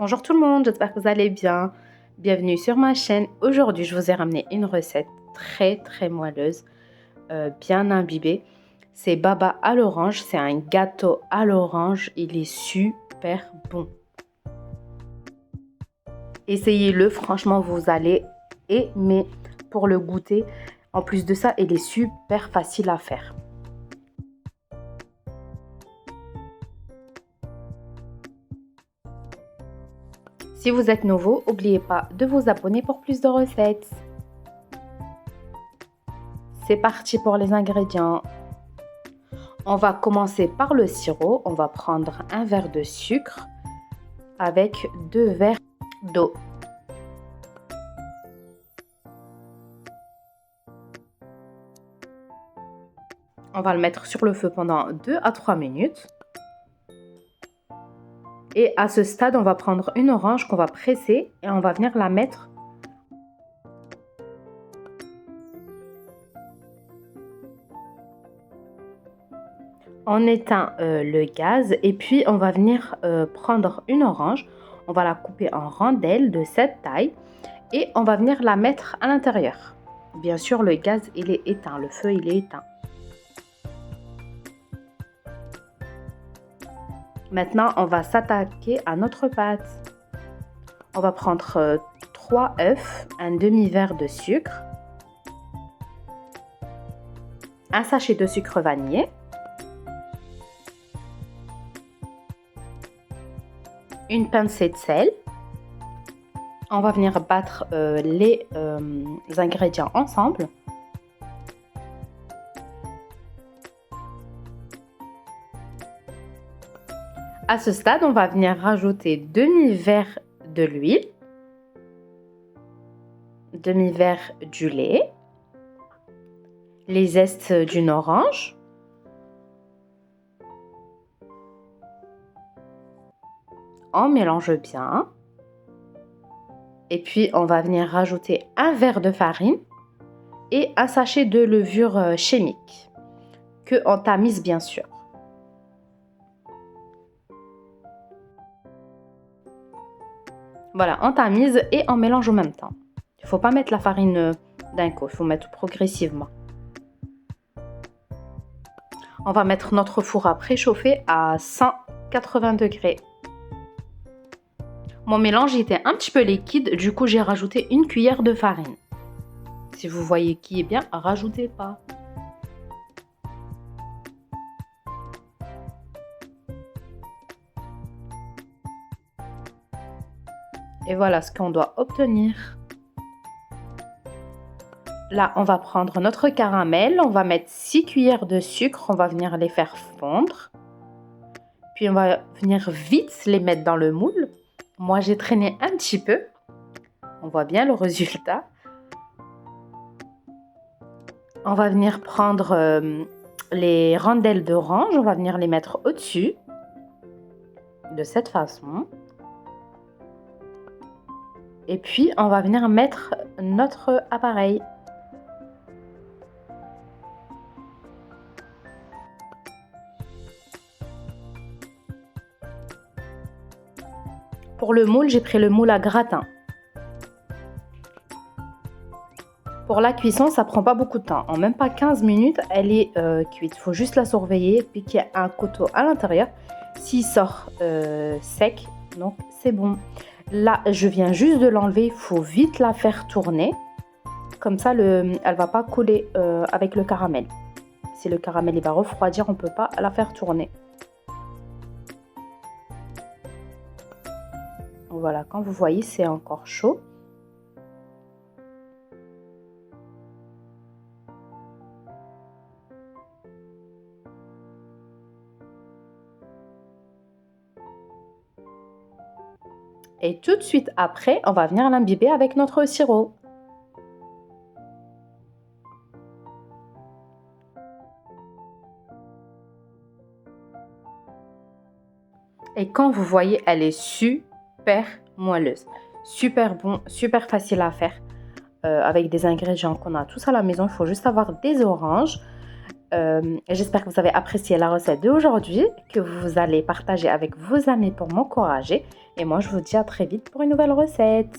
Bonjour tout le monde, j'espère que vous allez bien. Bienvenue sur ma chaîne. Aujourd'hui, je vous ai ramené une recette très moelleuse, bien imbibée. C'est baba à l'orange, c'est un gâteau à l'orange. Il est super bon. Essayez-le, franchement, vous allez aimer pour le goûter. En plus de ça, il est super facile à faire. Si vous êtes nouveau, n'oubliez pas de vous abonner pour plus de recettes. C'est parti pour les ingrédients. On va commencer par le sirop. On va prendre un verre de sucre avec 2 verres d'eau. On va le mettre sur le feu pendant 2 à 3 minutes. Et à ce stade, on va prendre une orange qu'on va presser et on va venir la mettre . On éteint le gaz et puis on va venir prendre une orange. On va la couper en rondelles de cette taille et on va venir la mettre à l'intérieur. Bien sûr, le gaz il est éteint, le feu il est éteint. Maintenant, on va s'attaquer à notre pâte. On va prendre 3 œufs, un demi-verre de sucre, un sachet de sucre vanillé, une pincée de sel. On va venir battre les ingrédients ensemble. À ce stade, on va venir rajouter demi-verre de l'huile, demi-verre du lait, les zestes d'une orange, on mélange bien et puis on va venir rajouter un verre de farine et un sachet de levure chimique que on tamise bien sûr. Voilà, on tamise et on mélange en même temps. Il ne faut pas mettre la farine d'un coup, il faut mettre progressivement. On va mettre notre four à préchauffer à 180 degrés. Mon mélange était un petit peu liquide, du coup j'ai rajouté une cuillère de farine. Si vous voyez qui est bien, rajoutez pas. Et voilà ce qu'on doit obtenir. Là, on va prendre notre caramel, on va mettre 6 cuillères de sucre, on va venir les faire fondre. Puis on va venir vite les mettre dans le moule. Moi, j'ai traîné un petit peu. On voit bien le résultat. On va venir prendre les rondelles d'orange, on va venir les mettre au-dessus. De cette façon. Et puis, on va venir mettre notre appareil. Pour le moule, j'ai pris le moule à gratin. Pour la cuisson, ça prend pas beaucoup de temps. En même pas 15 minutes, elle est cuite. Il faut juste la surveiller, puis qu'il y a un couteau à l'intérieur. S'il sort sec, donc c'est bon. Là, je viens juste de l'enlever. Il faut vite la faire tourner. Comme ça, elle ne va pas coller avec le caramel. Si le caramel il va refroidir, on ne peut pas la faire tourner. Voilà, quand vous voyez, c'est encore chaud. Et tout de suite après, on va venir l'imbiber avec notre sirop. Et quand vous voyez, elle est super moelleuse. Super bon, super facile à faire. Avec des ingrédients qu'on a tous à la maison. Il faut juste avoir des oranges. J'espère que vous avez apprécié la recette d'aujourd'hui, que vous allez partager avec vos amis pour m'encourager. Et moi, je vous dis à très vite pour une nouvelle recette.